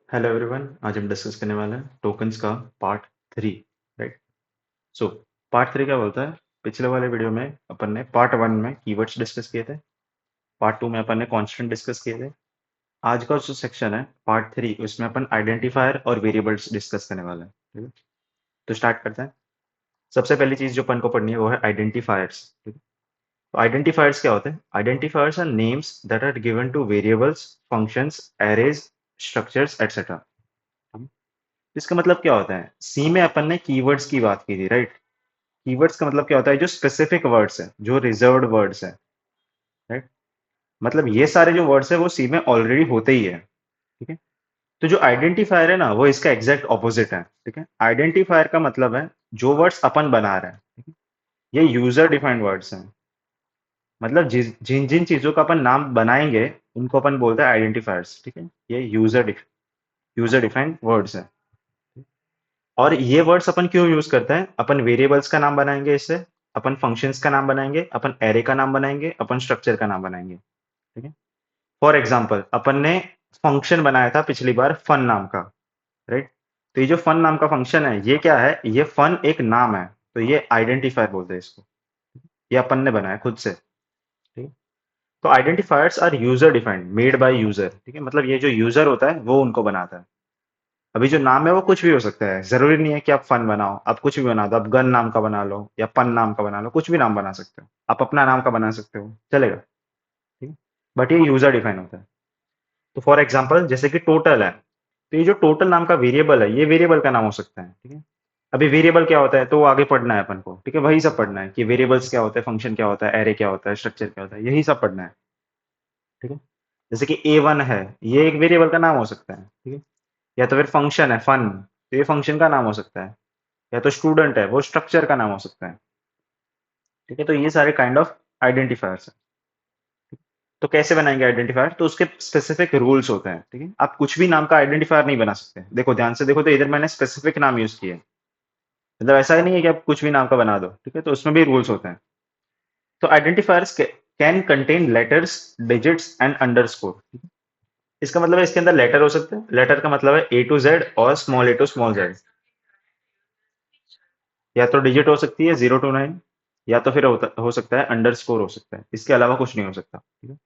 Hello everyone, आज हम discuss करने वाले हैं टोकन्स का पार्ट 3। राइट। सो पार्ट 3 क्या बोलता है? पिछले वाले वीडियो में अपन ने पार्ट 1 में कीवर्ड्स डिस्कस किए थे। पार्ट 2 में अपन ने कांस्टेंट डिस्कस किए थे। आज का जो सेक्शन है पार्ट 3, उसमें अपन आइडेंटिफायर और वेरिएबल्स डिस्कस करने वाले हैं। ठीक है, तो स्टार्ट करते हैं। सबसे पहली चीज जो अपन को पढ़नी है वो है आइडेंटिफायर्स। ठीक है, तो आइडेंटिफायर्स क्या होते हैं? Identifiers are names that are given to variables, functions, arrays, structures etcetera. इसका मतलब क्या होता है? सी में अपन ने कीवर्ड्स की बात की थी, राइट। कीवर्ड्स का मतलब क्या होता है? जो स्पेसिफिक वर्ड्स है, जो रिजर्व्ड वर्ड्स है, राइट। मतलब ये सारे जो वर्ड्स है वो सी में ऑलरेडी होते ही है। ठीक है, तो जो आइडेंटिफायर है ना वो इसका एग्जैक्ट ऑपोजिट है। ठीक है, आइडेंटिफायर का मतलब है जो वर्ड्स अपन बना रहे हैं। ठीक है? ये यूजर डिफाइंड वर्ड्स हैं। मतलब जिन जिन चीजों का अपन नाम बनाएंगे उनको अपन बोलते हैं आइडेंटिफायर्स। ठीक है, ये यूजर डिफाइंड वर्ड्स है। और ये वर्ड्स अपन क्यों यूज करते हैं? अपन वेरिएबल्स का नाम बनाएंगे इससे, अपन फंक्शंस का नाम बनाएंगे, अपन एरे का नाम बनाएंगे, अपन स्ट्रक्चर का नाम बनाएंगे। ठीक है, फॉर एग्जाम्पल अपन ने फंक्शन बनाया था पिछली बार फन नाम का, राइट। तो ये जो फन नाम का फंक्शन है ये क्या है? ये फन एक नाम है, तो ये आइडेंटिफायर बोलते हैं इसको। ये अपन ने बनाया खुद से। ठीक है, तो identifiers are user defined, made by user. ठीक है, मतलब ये जो यूजर होता है वो उनको बनाता है। अभी जो नाम है वो कुछ भी हो सकता है, जरूरी नहीं है कि आप फन बनाओ, आप कुछ भी बना दो, आप गन नाम का बना लो या पन नाम का बना लो, कुछ भी नाम बना सकते हो, आप अपना नाम का बना सकते हो, चलेगा। ठीक है, बट ये यूजर डिफाइन होता है। तो फॉर एग्जाम्पल जैसे कि टोटल है, तो ये जो टोटल नाम का वेरिएबल है ये वेरिएबल का नाम हो सकता है। ठीक है, अभी वेरिएबल क्या होता है तो आगे पढ़ना है अपन को। ठीक है, वही सब पढ़ना है कि वेरिएबल्स क्या होता है, फंक्शन क्या होता है, एरे क्या होता है, स्ट्रक्चर क्या होता है, यही सब पढ़ना है। ठीक है, जैसे कि A1 है, ये एक वेरिएबल का नाम हो सकता है। ठीक है, या तो फिर फंक्शन है फन, तो ये फंक्शन का नाम हो सकता है। या तो स्टूडेंट है, वो स्ट्रक्चर का नाम हो सकता है। ठीक है, तो ये सारे काइंड ऑफ आइडेंटिफायर्स है। तो कैसे बनाएंगे आइडेंटिफायर? तो उसके स्पेसिफिक रूल्स होते हैं। ठीक है, आप कुछ भी नाम का आइडेंटिफायर नहीं बना सकते। देखो ध्यान से देखो, तो इधर मैंने स्पेसिफिक नाम यूज किया है। मतलब ऐसा ही नहीं है कि आप कुछ भी नाम का बना दो। ठीक है, तो उसमें भी रूल्स होते हैं। तो identifiers can contain letters, digits and underscore. इसका मतलब है इसके अंदर लेटर हो सकते हैं। लेटर का मतलब है A to Z और small a to small z। या तो डिजिट हो सकती है 0 to 9, या तो फिर हो सकता है अंडरस्कोर हो सकता है। इसके अलावा कुछ नहीं हो सकता। ठीक है,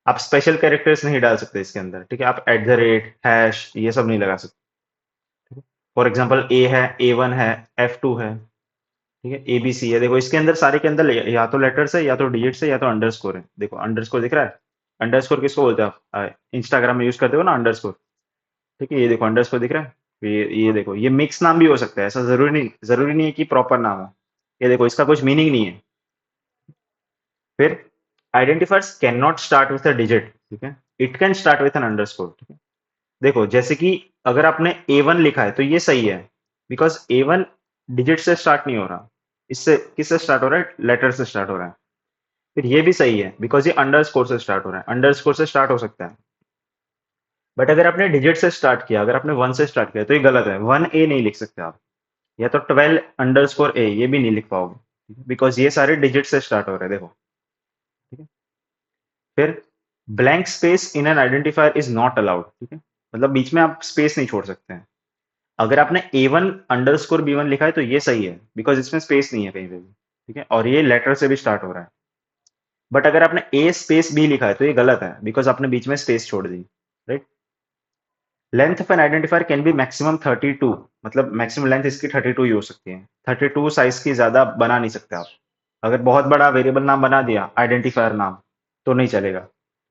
आप स्पेशल कैरेक्टर्स नहीं डाल सकते इसके अंदर। ठीक है, आप @ हैश ये सब नहीं लगा सकते। ठीक है, फॉर एग्जाम्पल ए है, A1 है, F2 है। ठीक है, ABC है। देखो इसके अंदर सारे के अंदर या तो लेटर्स है, या तो डिजिट्स है, या तो अंडरस्कोर है। देखो अंडरस्कोर दिख रहा है। अंडरस्कोर किसको बोलते हैं आप? इंस्टाग्राम में यूज करते हो ना अंडरस्कोर। ठीक है, ये देखो अंडरस्कोर दिख रहा है। ये देखो, ये मिक्स नाम भी हो सकता है, ऐसा जरूरी नहीं है कि प्रॉपर नाम हो। ये देखो इसका कुछ मीनिंग नहीं है। फिर identifiers can not start with a digit. ठीक है, it can start with an underscore. ठीक है, देखो जैसे कि अगर आपने A1 लिखा है तो ये सही है, बिकॉज A1 डिजिट से स्टार्ट नहीं हो रहा। इससे किससे स्टार्ट हो रहा है? लेटर से स्टार्ट हो रहा है। फिर ये भी सही है बिकॉज ये अंडरस्कोर से स्टार्ट हो रहा है। अंडरस्कोर से स्टार्ट हो सकता है, बट अगर आपने डिजिट से स्टार्ट किया, अगर आपने 1 से स्टार्ट किया तो ये गलत है। 1A नहीं लिख सकते आप, या तो 12_A ये भी नहीं लिख पाओगे, बिकॉज ये सारे डिजिट से स्टार्ट हो रहे हैं। देखो, ठीक है। फिर blank space in an identifier is not allowed. ठीक है, मतलब बीच में आप स्पेस नहीं छोड़ सकते हैं। अगर आपने A1_B1 लिखा है तो ये सही है, बिकॉज इसमें स्पेस नहीं है कहीं पे भी। ठीक है, और ये लेटर से भी स्टार्ट हो रहा है। बट अगर आपने A_B लिखा है तो ये गलत है, बिकॉज आपने बीच में स्पेस छोड़ दी। Right. Length of an identifier can be maximum 32। मतलब मैक्सिमम लेंथ इसकी 32 ही हो सकती है। 32 साइज की ज्यादा बना नहीं सकते आप। अगर बहुत बड़ा वेरिएबल नाम बना दिया आइडेंटिफायर नाम तो नहीं चलेगा।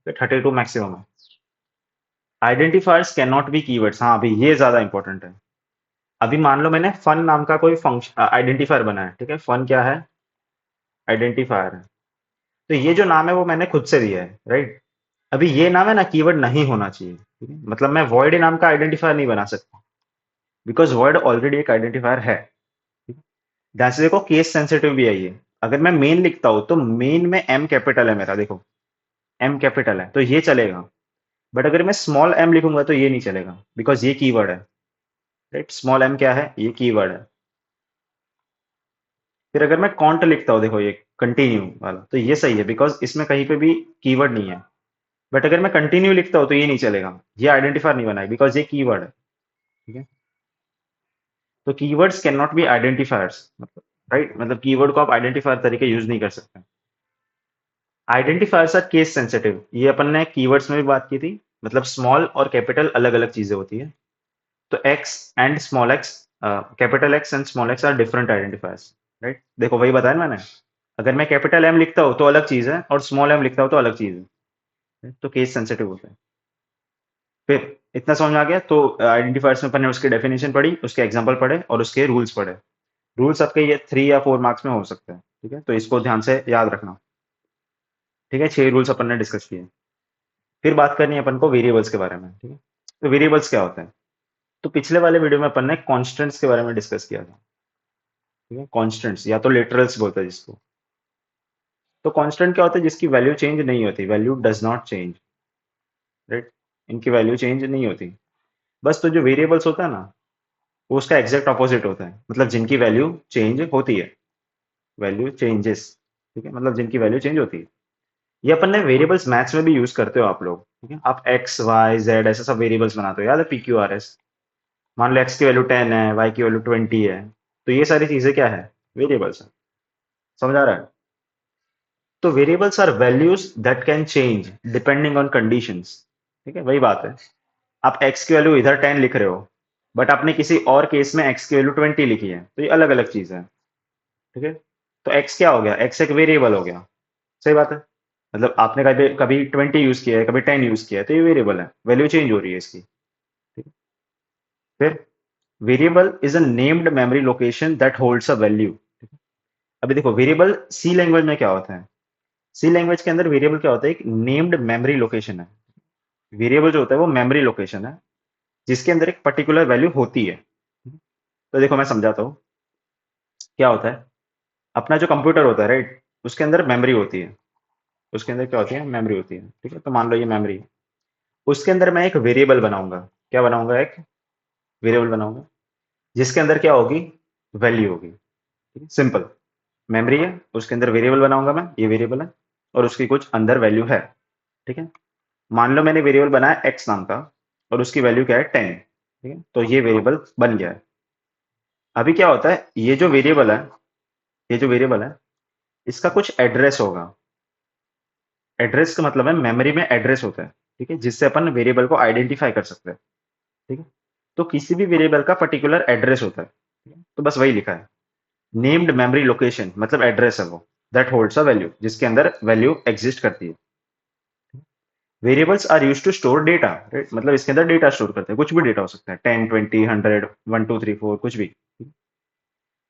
32 मैक्सिमम है। Identifiers can not be keywords. हाँ, अभी ये ज्यादा इंपॉर्टेंट है। अभी मान लो मैंने फन नाम का कोई फंक्शन आइडेंटिफायर बनाया। ठीक है, फन क्या है? आइडेंटिफायर है। तो ये जो नाम है वो मैंने खुद से दिया है, राइट। अभी ये नाम है ना, कीवर्ड नहीं होना चाहिए। ठीक है, मतलब मैं वॉइड नाम का आइडेंटिफायर नहीं बना सकता, बिकॉज वर्ड ऑलरेडी एक आइडेंटिफायर है। ठीक है? ध्यान से देखो, केस सेंसिटिव भी है ये। अगर मैं मेन लिखता हूं तो मेन में M कैपिटल है मेरा, देखो M कैपिटल है तो ये चलेगा। बट अगर मैं स्मॉल m लिखूंगा तो ये नहीं चलेगा, बिकॉज ये कीवर्ड है। राइट, स्मॉल m क्या है? ये कीवर्ड है। फिर अगर मैं कॉन्ट लिखता हूं, देखो ये कंटिन्यू वाला, तो ये सही है बिकॉज इसमें कहीं पे भी कीवर्ड नहीं है। बट अगर मैं कंटिन्यू लिखता हूं तो ये नहीं चलेगा, ये आइडेंटिफायर नहीं बनाए बिकॉज ये कीवर्ड है। ठीक है, तो keywords can not be identifiers, मतलब राइट, मतलब कीवर्ड को आप आइडेंटिफायर तरीके यूज नहीं कर सकते। आइडेंटिफायर्स आर केस सेंसिटिव, ये अपन ने कीवर्ड्स में भी बात की थी, मतलब स्मॉल और कैपिटल अलग अलग चीजें होती है। तो x and small x, capital x and small x are different identifiers, right. देखो वही बताया ना मैंने, अगर मैं कैपिटल एम लिखता हूँ तो अलग चीज है, और स्मॉल एम लिखता हूँ तो अलग चीज है, तो केस सेंसिटिव होता है। फिर इतना समझ में आ गया, तो आइडेंटिफायर्स में अपन ने उसकी डेफिनेशन पढ़ी, उसके एग्जांपल पढ़े और उसके रूल्स पढ़े। रूल्स आपके ये 3 या 4 मार्क्स में हो सकते हैं, ठीक है, तो इसको ध्यान से याद रखना। ठीक है, 6 रूल्स अपन ने डिस्कस किए। फिर बात करनी है अपन को वेरिएबल्स के बारे में, ठीक है। तो वेरिएबल्स क्या होते हैं? तो पिछले वाले वीडियो में अपन ने कॉन्स्टेंट्स के बारे में डिस्कस किया था। ठीक है, कॉन्स्टेंट्स या तो लिटरल्स बोलते हैं जिसको। तो कांस्टेंट क्या होता है? जिसकी वैल्यू चेंज नहीं होती, value does not change, right. इनकी वैल्यू चेंज नहीं होती। बस तो जो वेरिएबल्स होता है ना, वो उसका एग्जैक्ट ऑपोजिट होता है, मतलब जिनकी वैल्यू चेंज होती है, वैल्यू चेंजेस। ठीक है, मतलब जिनकी वैल्यू चेंज होती है। ये अपन ने वेरिएबल्स मैथ्स में भी यूज करते हो आप लोग, ठीक है, आप एक्स वाई जेड ऐसे सब वेरिएबल्स बनाते हो, याद है पी क्यू आर एस। मान लो एक्स की वैल्यू 10 है, वाई की वैल्यू 20 है, तो ये सारी चीजें क्या है? वेरिएबल्स है। समझ आ रहा है? तो variables are values that can change depending on conditions. ठीक है, वही बात है। आप x की वैल्यू इधर 10 लिख रहे हो, बट आपने किसी और केस में x की वैल्यू 20 लिखी है, तो ये अलग अलग चीज है। ठीक है, तो x क्या हो गया? x एक वेरिएबल हो गया। सही बात है, मतलब आपने कभी कभी 20 यूज किया है, कभी 10 यूज किया है, तो ये वेरिएबल है, वैल्यू चेंज हो रही है इसकी। ठीक है, फिर variable is a named memory location that holds a value. अभी देखो वेरिएबल सी लैंग्वेज में क्या होता है? सी लैंग्वेज के अंदर वेरिएबल क्या होता है? एक नेम्ड मेमोरी लोकेशन है। वेरिएबल जो होता है वो मेमोरी लोकेशन है, जिसके अंदर एक पर्टिकुलर वैल्यू होती है। तो देखो मैं समझाता हूँ क्या होता है। अपना जो कंप्यूटर होता है, राइट, उसके अंदर मेमोरी होती है। उसके अंदर क्या होती है? मेमोरी होती है। ठीक है, तो मान लो ये मेमोरी है। उसके अंदर मैं एक वेरिएबल बनाऊंगा। क्या बनाऊंगा? एक वेरिएबल बनाऊंगा, जिसके अंदर क्या होगी? वैल्यू होगी। ठीक है, सिंपल। मेमोरी है, उसके अंदर वेरिएबल बनाऊंगा मैं, ये वेरिएबल है, और उसकी कुछ अंदर वैल्यू है। ठीक है, मान लो मैंने वेरिएबल बनाया एक्स नाम का, और उसकी वैल्यू क्या है? 10। ठीक है, तो ये वेरिएबल बन गया है। अभी क्या होता है, ये जो वेरिएबल है, इसका कुछ एड्रेस होगा। एड्रेस का मतलब है मेमोरी में एड्रेस होता है, ठीक है, जिससे अपन वेरिएबल को आइडेंटिफाई कर सकते हैं। ठीक है, तो किसी भी वेरिएबल का पर्टिकुलर एड्रेस होता है। ठीक है? तो बस वही लिखा है, नेम्ड मेमोरी लोकेशन, मतलब एड्रेस है वो, दैट होल्ड्स अ वैल्यू, जिसके अंदर वैल्यू एग्जिस्ट करती है। Variables are use to store data, right, मतलब इसके अंदर डेटा स्टोर करते हैं, कुछ भी डेटा हो सकता है, 10 20 100 1 2 3 4 कुछ भी।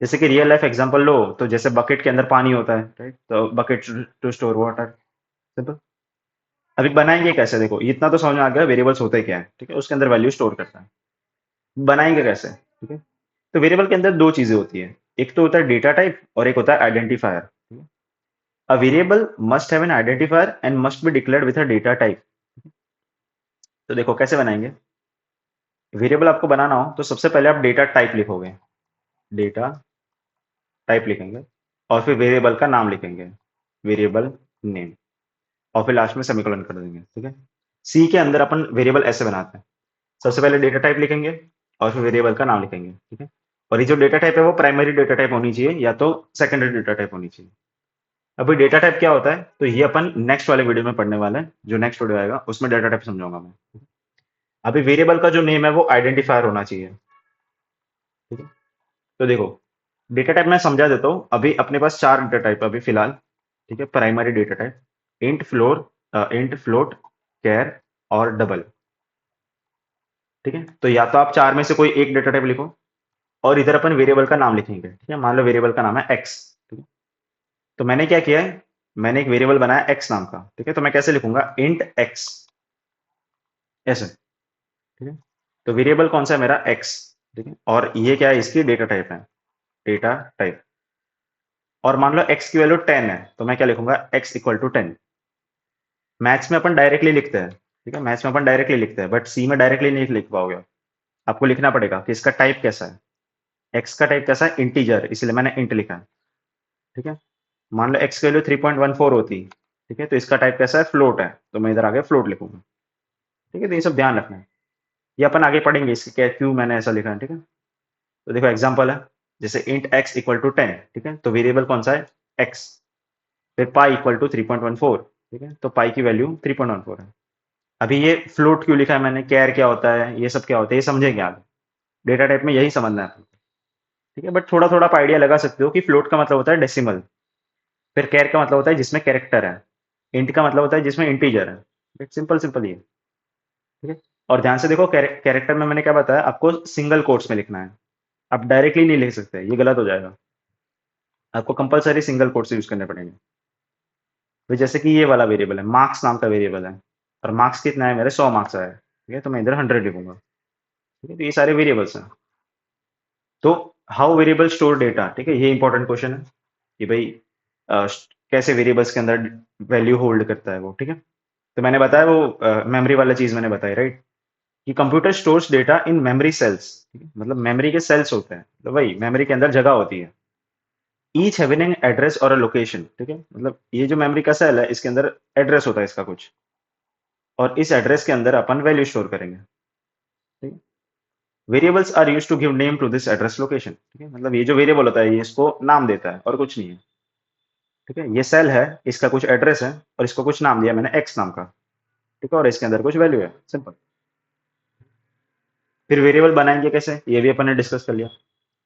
जैसे कि रियल लाइफ एग्जांपल लो, तो जैसे बकेट के अंदर पानी होता है, राइट, तो bucket to store water. Simple. अभी बनाएंगे कैसे? देखो इतना तो समझ में आ गया वेरिएबल्स होते क्या है, ठीक है, उसके अंदर वैल्यू स्टोर करता है। बनाएंगे कैसे? ठीक है, तो वेरिएबल के अंदर दो चीजें होती है, एक तो होता है डेटा टाइप और एक होता है identifier. A variable must have an identifier and must be declared with a data type. तो देखो कैसे बनाएंगे। वेरिएबल आपको बनाना हो तो सबसे पहले आप डेटा टाइप लिखोगे, डेटा टाइप लिखेंगे, और फिर वेरिएबल का नाम लिखेंगे, वेरिएबल नेम, और फिर लास्ट में सेमीकोलन कर देंगे। ठीक है, सी के अंदर अपन वेरिएबल ऐसे बनाते हैं, सबसे पहले डेटा टाइप लिखेंगे और फिर वेरिएबल का नाम लिखेंगे। ठीक है, और ये जो डेटा टाइप है वो प्राइमरी डेटा टाइप होनी चाहिए या तो सेकेंडरी डेटा टाइप होनी चाहिए। अभी डेटा टाइप क्या होता है, तो ये अपन नेक्स्ट वाले वीडियो में पढ़ने वाले हैं, जो नेक्स्ट वीडियो आएगा उसमें डेटा टाइप समझाऊंगा मैं। अभी वेरिएबल का जो नेम है वो आइडेंटिफायर होना चाहिए। ठीक है, तो देखो डेटा टाइप मैं समझा देता हूँ। अभी अपने पास 4 डेटा टाइप अभी फिलहाल। ठीक है, primary data type, int float, char और डबल। ठीक है, तो या तो आप 4 में से कोई एक डेटा टाइप लिखो, और इधर अपन वेरिएबल का नाम लिखेंगे। ठीक है, मान लो वेरिएबल का नाम है एक्स। ठीक है, तो मैंने क्या किया है, मैंने एक वेरिएबल बनाया एक्स नाम का। ठीक है, तो मैं कैसे लिखूंगा? इंट एक्स, ऐसे। ठीक है, तो वेरिएबल कौन सा है? मेरा एक्स। ठीक है, और ये क्या है? इसकी डेटा टाइप है, डेटा टाइप। और मान लो एक्स की वैल्यू 10 है, तो मैं क्या लिखूंगा? X equal to 10। मैथ्स में अपन डायरेक्टली लिखते हैं, ठीक है, मैथ्स में अपन डायरेक्टली लिखते हैं, बट सी में डायरेक्टली नहीं लिख पाओगे। आपको लिखना पड़ेगा कि इसका टाइप कैसा है। एक्स का टाइप कैसा है? इंटीजर, इसलिए मैंने इंट लिखा है। ठीक है, मान लो एक्स की वैल्यू 3.14 होती, ठीक है, तो इसका टाइप कैसा है, फ्लोट है, तो मैं इधर आगे फ्लोट लिखूंगा। ठीक है, तो ये सब ध्यान रखना है, ये अपन आगे पढ़ेंगे इसके क्या क्यों मैंने ऐसा लिखा है। ठीक है, तो देखो एग्जांपल है, जैसे इंट x इक्वल टू 10, ठीक है, तो वेरिएबल कौन सा है, x। फिर पाई इक्वल टू 3.14, ठीक है, तो पाई की वैल्यू 3.14 है। अभी ये फ्लोट क्यों लिखा है मैंने, कैर क्या होता है, ये सब क्या होता है, ये समझेंगे आगे, डेटा टाइप में यही समझना है। ठीक है, बट थोड़ा थोड़ा आप आइडिया लगा सकते हो कि फ्लोट का मतलब होता है डेसिमल, फिर कैर का मतलब होता है जिसमें कैरेक्टर है, इंट का मतलब होता है जिसमें इंटीजर है। सिंपल सिंपल ये। ठीक है, और ध्यान से देखो, कैरेक्टर में मैंने क्या बताया आपको, सिंगल कोट्स में लिखना है, आप डायरेक्टली नहीं लिख सकते, ये गलत हो जाएगा, आपको कंपलसरी सिंगल कोट्स यूज करने पड़ेंगे। तो जैसे कि ये वाला वेरिएबल है, मार्क्स नाम का वेरिएबल है, और मार्क्स कितना है मेरे, 100 मार्क्स आया है, ठीक है, तो मैं इधर 100 लिखूंगा। ठीक है, तो ये सारे वेरिएबल्स हैं। तो हाउ वेरिएबल स्टोर डेटा, ठीक है, ये इंपॉर्टेंट क्वेश्चन है कि भाई कैसे वेरिएबल्स के अंदर वैल्यू होल्ड करता है वो। ठीक है, तो मैंने बताया वो मेमोरी वाला चीज मैंने बताई, राइट, कि computer stores data in memory cells, मतलब मेमोरी के सेल्स होते हैं, तो वही मेमोरी के अंदर जगह होती है, ईच हैविंग एड्रेस और अ लोकेशन। ठीक है, मतलब ये जो मेमोरी का सेल है इसके अंदर एड्रेस होता है इसका कुछ, और इस एड्रेस के अंदर अपन वैल्यू स्टोर करेंगे। ठीक है, variables are use to give name to this address location. ठीक है, मतलब ये जो वेरिएबल होता है ये इसको नाम देता है और कुछ नहीं है। ठीक है, ये सेल है, इसका कुछ एड्रेस है, और इसको कुछ नाम दिया मैंने एक्स नाम का। ठीक है, और इसके अंदर कुछ वैल्यू है, सिंपल। फिर वेरिएबल बनाएंगे कैसे, ये भी अपन ने डिस्कस कर लिया।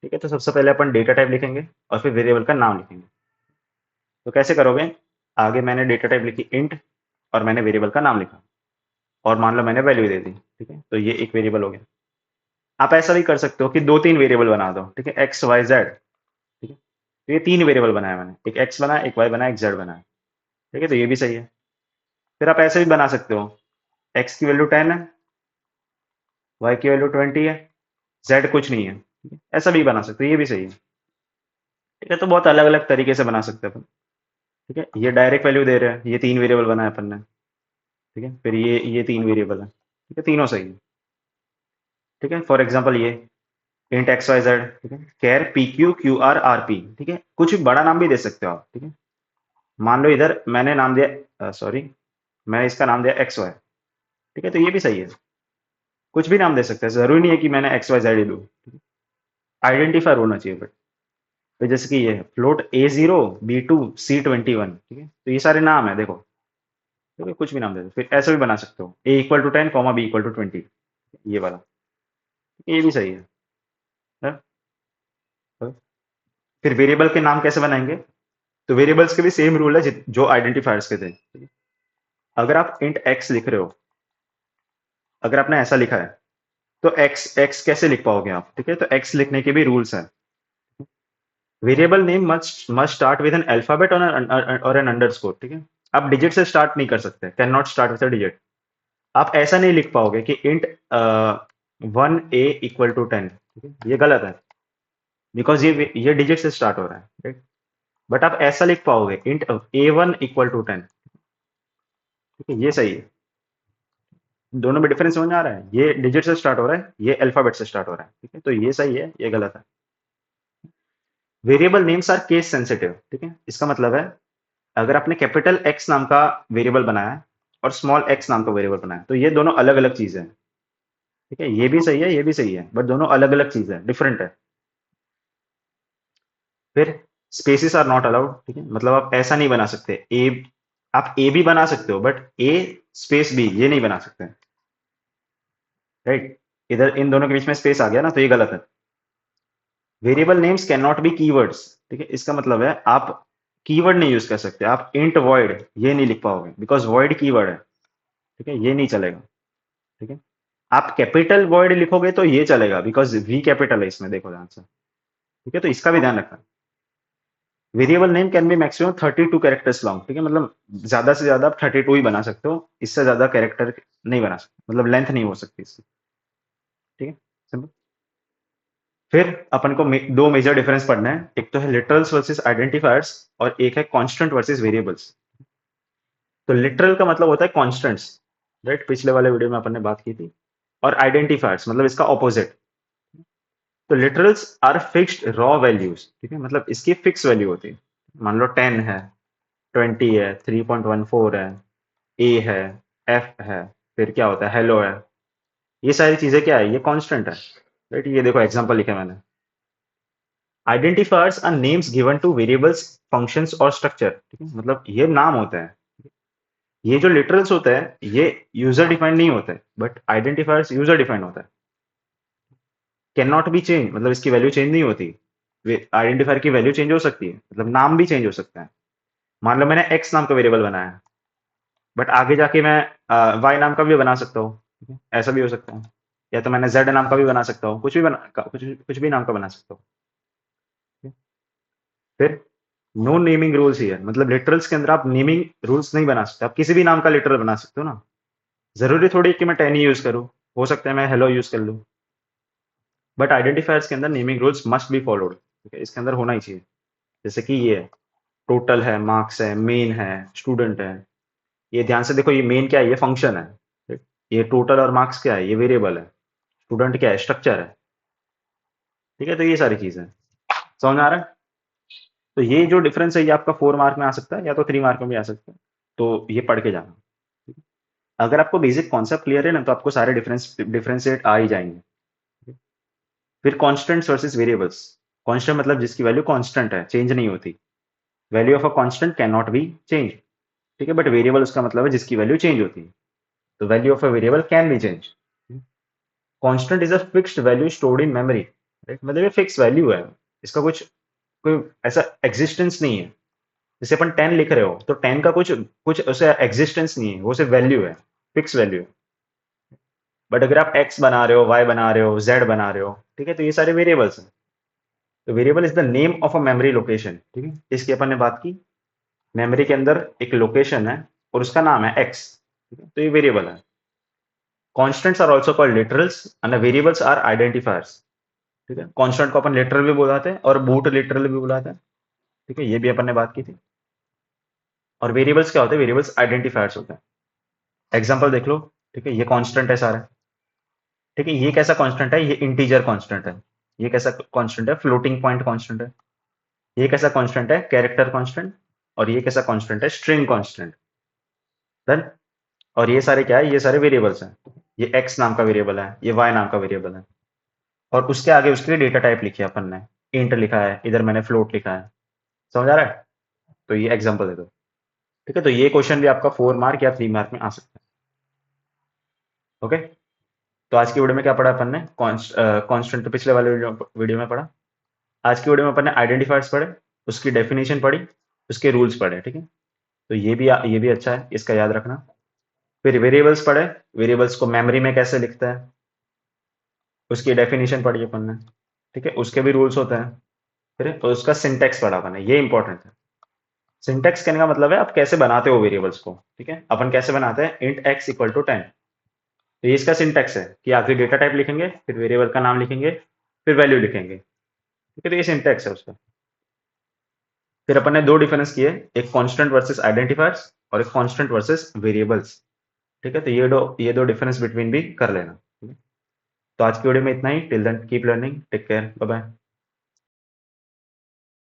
ठीक है, तो सबसे पहले अपन डेटा टाइप लिखेंगे और फिर वेरिएबल का नाम लिखेंगे। तो कैसे करोगे, आगे मैंने डेटा टाइप लिखी इंट, और मैंने वेरिएबल का नाम लिखा, और मान लो मैंने वैल्यू दे दी। ठीक है, तो ये एक वेरिएबल हो गया। आप ऐसा भी कर सकते हो कि दो तीन वेरिएबल बना दो। ठीक है, एक्स वाई जेड। ठीक है, तो ये तीन वेरिएबल बनाया मैंने, एक एक्स बनाया, एक वाई बनाया, एक जेड बनाया। ठीक है, तो ये भी सही है। फिर आप ऐसे भी बना सकते हो, एक्स की वैल्यू 10 है, वाई की वैल्यू 20 है, जेड कुछ नहीं है। ठीक है, ऐसा भी बना सकते हो, ये भी सही है। ठीक है, तो बहुत अलग अलग तरीके से बना सकते हैं अपन। ठीक है, ये डायरेक्ट वैल्यू दे रहे हैं, ये तीन वेरिएबल बनाया अपन ने। ठीक है, फिर ये तीन वेरिएबल है। ठीक है, तीनों सही है। ठीक है, फॉर एग्जाम्पल ये इंट एक्स वाई जेड। ठीक है, char p q q r r p. ठीक है, कुछ भी बड़ा नाम भी दे सकते हो आप। ठीक है, मान लो इधर मैंने नाम दिया, सॉरी, मैं इसका नाम दिया एक्स वाई। ठीक है, तो ये भी सही है, कुछ भी नाम दे सकते हैं, जरूरी नहीं है कि मैंने एक्स वाई जेड ही दूँ, आइडेंटिफायर होना चाहिए बट। तो जैसे कि ये है फ्लोट A0 B2 C21। ठीक है, तो ये सारे नाम है देखो। ठीक है, कुछ भी नाम दे दो, फिर ऐसा भी बना सकते हो, A equal to 10 comma B equal to 20, ये वाला, ये भी सही है? हाँ? फिर वेरिएबल के नाम कैसे बनाएंगे, तो वेरिएबल्स के भी सेम रूल है जो आइडेंटिफायर्स के थे। ठीक है? अगर आप इंट एक्स लिख रहे हो, अगर आपने ऐसा लिखा है, तो एक्स एक्स कैसे लिख पाओगे आप। ठीक है, तो एक्स लिखने के भी रूल्स हैं। Variable name must start with an alphabet और एन अंडरस्कोर। ठीक है, आप डिजिट से स्टार्ट नहीं कर सकते, can not start with a digit. आप ऐसा नहीं लिख पाओगे कि इंट 1A इक्वल टू 10। ठीक है, ये गलत है, बिकॉज ये डिजिट से स्टार्ट हो रहा है, राइट। बट आप ऐसा लिख पाओगे इंट A1 इक्वल टू 10। ठीक है, ये सही है। दोनों में डिफरेंस समझ में आ रहा है, ये डिजिट से स्टार्ट हो रहा है, ये अल्फाबेट से स्टार्ट हो रहा है। ठीक है, तो ये सही है, ये गलत है। Variable names are case sensitive. ठीक है, इसका मतलब है अगर आपने कैपिटल एक्स नाम का वेरिएबल बनाया है और स्मॉल एक्स नाम का वेरिएबल बनाया है, तो ये दोनों अलग अलग चीजें हैं। ठीक है, ये भी सही है, ये भी सही है, बट दोनों अलग अलग चीजें हैं, डिफरेंट है। फिर स्पेसिस आर नॉट अलाउड। ठीक है, मतलब आप ऐसा नहीं बना सकते, ए, आप ए भी बना सकते हो बट ए स्पेस बी ये नहीं बना सकते, राइट। इधर इन दोनों के बीच में स्पेस आ गया ना, तो ये गलत है। Variable names can not be keywords. ठीक है, इसका मतलब है आप कीवर्ड नहीं यूज कर सकते, आप इंट वॉइड ये नहीं लिख पाओगे, बिकॉज वॉइड कीवर्ड है। ठीक है, ये नहीं चलेगा। ठीक है, आप कैपिटल वॉइड लिखोगे तो ये चलेगा, बिकॉज वी कैपिटल है इसमें, देखो ध्यान से। ठीक है, तो इसका भी ध्यान रखना। Variable name can be maximum 32 characters long. ठीक है, मतलब ज्यादा से ज्यादा आप 32 ही बना सकते हो, इससे ज्यादा कैरेक्टर नहीं बना सकते, मतलब लेंथ नहीं हो सकती इससे। ठीक है, सिंपल। फिर अपन को दो मेजर डिफरेंस पढ़ना है, एक तो है लिटरल्स वर्सेस आइडेंटिफायर्स, और एक है कांस्टेंट वर्सेस वेरिएबल्स। तो लिटरल का मतलब होता है कांस्टेंट्स, राइट, पिछले वाले वीडियो में अपन ने बात की थी। और आइडेंटिफायर्स मतलब इसका ऑपोजिट। तो literals are fixed raw values. ठीक है, मतलब इसकी फिक्स वैल्यू होती है, मान लो 10 है, 20 है, 3.14 है, ए है, एफ है, फिर क्या होता है, हेलो है। ये सारी चीजें क्या है, ये कांस्टेंट है, राइट। ये देखो एग्जांपल लिखे मैंने। Identifiers are names given to variables, functions और स्ट्रक्चर, ठीक है, मतलब ये नाम होते हैं। ये जो लिटरल्स होते हैं ये यूजर डिफाइंड नहीं होते, बट आइडेंटिफायर्स यूजर डिफाइंड होता है। कैन नॉट बी चेंज, मतलब इसकी वैल्यू चेंज नहीं होती। आइडेंटिफायर की वैल्यू चेंज हो सकती है, मतलब नाम भी चेंज हो सकता है। मान लो मैंने एक्स नाम का वेरिएबल बनाया, बट आगे जाके मैं वाई नाम का भी बना सकता हूँ, ठीक है? ऐसा भी हो सकता है। या तो मैंने जेड नाम का भी बना सकता हूँ, कुछ भी नाम का बना सकता हूँ, ठीक है? फिर नो नेमिंग रूल्स हियर, मतलब लिटरल्स के अंदर आप नेमिंग रूल्स नहीं बना सकते। आप किसी भी नाम का लिटरल बना सकते हो ना, जरूरी थोड़ी कि मैं 10 ही यूज करूँ, हो सकता है मैं हेलो यूज कर लूँ। बट आइडेंटिफायर्स के अंदर naming rules must be followed, ठीक है, इसके अंदर होना ही चाहिए। जैसे कि ये टोटल है, मार्क्स है, मेन है, स्टूडेंट है। ये ध्यान से देखो, ये मेन क्या है, ये फंक्शन है, ठीक? ये टोटल और मार्क्स क्या है, ये वेरिएबल है। स्टूडेंट क्या है, स्ट्रक्चर है, ठीक है। तो ये सारी चीजें समझ में आ रहा है। तो ये जो डिफरेंस है ये आपका 4 मार्क में आ सकता है या तो 3 मार्क में भी आ सकता है, तो ये पढ़ के जाना। अगर आपको बेसिक कॉन्सेप्ट क्लियर है ना, तो आपको सारे डिफरेंशिएट आ ही जाएंगे। फिर कॉन्स्टेंट्स वर्सेस वेरिएबल्स। कॉन्स्टेंट मतलब जिसकी वैल्यू कॉन्स्टेंट है, चेंज नहीं होती। Value of a constant can not be change, ठीक है। बट वेरिएबल उसका मतलब है जिसकी वैल्यू चेंज होती है। तो value of a variable can be change. Constant is a fixed value stored in memory, right, मतलब ये फिक्स वैल्यू है। इसका कुछ कोई ऐसा एग्जिस्टेंस नहीं है। जैसे अपन 10 लिख रहे हो, तो 10 का कुछ कुछ ऐसा एग्जिस्टेंस नहीं है, वो सिर्फ वैल्यू है, फिक्स वैल्यू है। बट अगर आप एक्स बना रहे हो, वाई बना रहे हो, जेड बना रहे हो, ठीक है, तो ये सारे वेरिएबल्स हैं। तो variable is the name of a memory location, ठीक है, इसकी अपन ने बात की। मेमोरी के अंदर एक लोकेशन है और उसका नाम है एक्स, ठीक है, तो ये वेरिएबल है। Constants are also called literals and variables are identifiers, ठीक है। कांस्टेंट को अपन लिटरल भी बुलाते हैं और बूट लिटरल भी बुलाते हैं, ठीक है, ये भी अपन ने बात की थी। और वेरिएबल्स क्या होते हैं, वेरिएबल्स आइडेंटिफायर्स होते हैं। एग्जांपल देख लो, ठीक है, ये कांस्टेंट है सारा, ठीक है। ये कैसा कांस्टेंट है, ये इंटीजर कांस्टेंट है। ये कैसा कांस्टेंट है, फ्लोटिंग पॉइंट कांस्टेंट है। ये कैसा कांस्टेंट है, कैरेक्टर कांस्टेंट। और ये कैसा कांस्टेंट है, स्ट्रिंग कांस्टेंट। डन। और ये सारे क्या है, ये सारे वेरिएबल्स हैं। ये एक्स नाम का वेरिएबल है, ये वाई नाम का वेरिएबल है। और उसके आगे उसके लिए डेटा टाइप लिखी है अपन ने, इंट लिखा है, इधर मैंने फ्लोट लिखा है। समझ आ रहा है। तो ये एग्जांपल दे दो, ठीक है। तो ये क्वेश्चन भी आपका 4 मार्क या 3 मार्क में आ सकता है। ओके। तो आज की वीडियो में क्या पढ़ा अपन ने, कांस्टेंट तो पिछले वाले वीडियो में पढ़ा। आज की वीडियो में अपन ने आइडेंटिफायर्स पढ़े, उसकी डेफिनेशन पढ़ी, उसके रूल्स पढ़े, ठीक है। तो ये भी अच्छा है, इसका याद रखना। फिर वेरिएबल्स पढ़े, वेरिएबल्स को मेमोरी में कैसे लिखता है, उसकी डेफिनेशन पढ़ी अपन ने, ठीक है, उसके भी रूल्स होते हैं। फिर तो उसका सिंटेक्स पढ़ा अपन ने, ये इंपॉर्टेंट है। सिंटेक्स कहने का मतलब है आप कैसे बनाते हो वेरिएबल्स को, ठीक है। अपन कैसे बनाते हैं, इंट एक्स इक्वल टू 10। तो ये इसका सिंटेक्स है कि आखिर डेटा टाइप लिखेंगे, फिर वेरिएबल का नाम लिखेंगे, फिर वैल्यू लिखेंगे, ठीक है। तो ये सिंटेक्स है उसका। फिर अपन ने दो डिफरेंस किए, एक कांस्टेंट वर्सेस आइडेंटिफायर्स और एक कांस्टेंट वर्सेस वेरिएबल्स, ठीक है। तो ये दो डिफरेंस बिटवीन भी कर लेना, ठीक है? तो आज की वीडियो में इतना ही। Till then keep learning, take care, bye bye.